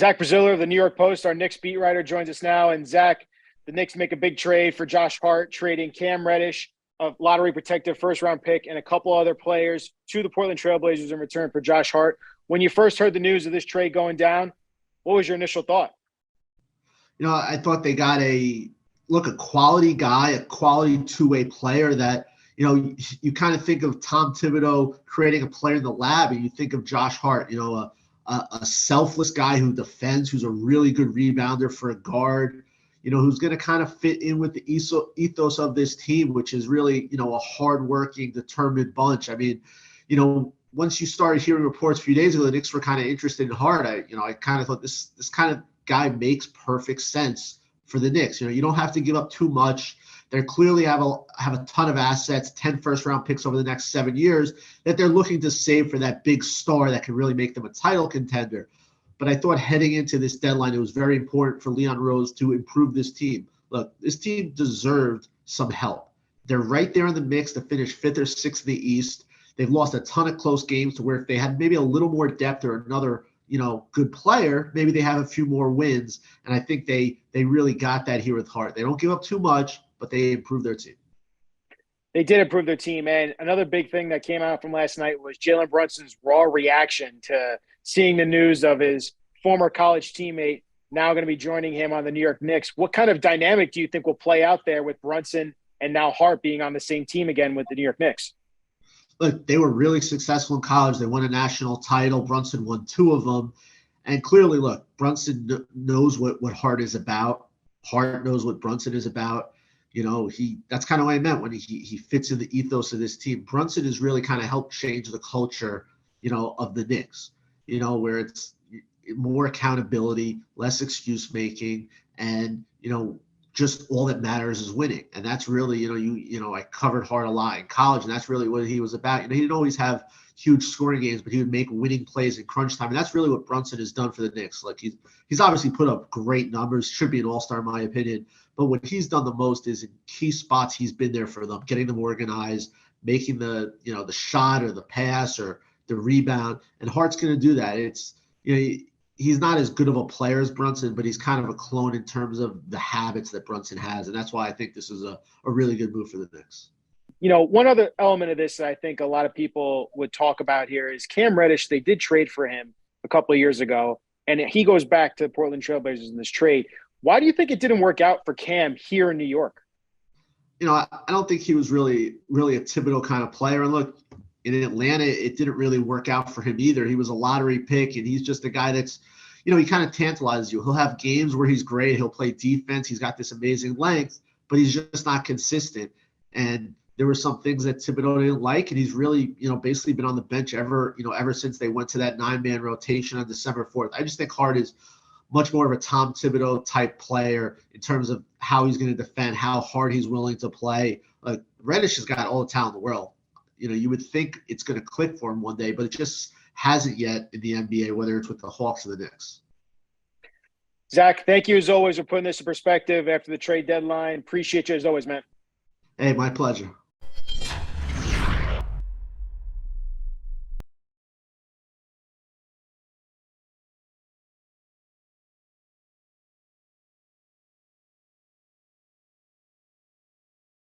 Zach Braziller of the New York Post, our Knicks beat writer, joins us now. And Zach, the Knicks make a big trade for Josh Hart, trading Cam Reddish, a lottery protected first-round pick, and a couple other players to the Portland Trailblazers in return for Josh Hart. When you first heard the news of this trade going down, what was your initial thought? I thought they got a quality guy, a quality two-way player that, you kind of think of Tom Thibodeau creating a player in the lab, and you think of Josh Hart, a selfless guy who defends, who's a really good rebounder for a guard, who's going to kind of fit in with the ethos of this team, which is really, a hardworking, determined bunch. I mean, once you started hearing reports a few days ago, the Knicks were kind of interested in Hart. I kind of thought this kind of guy makes perfect sense for the Knicks. You don't have to give up too much. They clearly have a ton of assets, 10 first-round picks over the next 7 years that they're looking to save for that big star that can really make them a title contender. But I thought heading into this deadline, it was very important for Leon Rose to improve this team. Look, this team deserved some help. They're right there in the mix to finish 5th or 6th in the East. They've lost a ton of close games to where if they had maybe a little more depth or another good player, maybe they have a few more wins. And I think they really got that here with Hart. They don't give up too much, but they improved their team. They did improve their team. And another big thing that came out from last night was Jalen Brunson's raw reaction to seeing the news of his former college teammate now going to be joining him on the New York Knicks. What kind of dynamic do you think will play out there with Brunson and now Hart being on the same team again with the New York Knicks? Look, they were really successful in college. They won a national title. Brunson won 2 of them. And clearly, look, Brunson knows what Hart is about. Hart knows what Brunson is about. That's kind of what I meant when he fits in the ethos of this team. Brunson has really kind of helped change the culture, of the Knicks, where it's more accountability, less excuse making, and, just all that matters is winning. And that's really, I covered Hart a lot in college, and that's really what he was about. He didn't always have huge scoring games, but he would make winning plays in crunch time. And that's really what Brunson has done for the Knicks. Like he's obviously put up great numbers, should be an all-star in my opinion. But what he's done the most is in key spots, he's been there for them, getting them organized, making the shot or the pass or the rebound. And Hart's going to do that. It's, he's not as good of a player as Brunson, but he's kind of a clone in terms of the habits that Brunson has. And that's why I think this is a really good move for the Knicks. One other element of this that I think a lot of people would talk about here is Cam Reddish. They did trade for him a couple of years ago, and he goes back to the Portland Trailblazers in this trade. Why do you think it didn't work out for Cam here in New York? I don't think he was really a Thibodeau kind of player. And look, in Atlanta, it didn't really work out for him either. He was a lottery pick, and he's just a guy that's, he kind of tantalizes you. He'll have games where he's great. He'll play defense. He's got this amazing length, but he's just not consistent. And there were some things that Thibodeau didn't like, and he's really, basically been on the bench ever since they went to that 9-man rotation on December 4th. I just think Hart is much more of a Tom Thibodeau type player in terms of how he's going to defend, how hard he's willing to play. Like Reddish has got all the talent in the world. You would think it's going to click for him one day, but it just hasn't yet in the NBA, whether it's with the Hawks or the Knicks. Zach, thank you as always for putting this in perspective after the trade deadline. Appreciate you as always, man. Hey, my pleasure.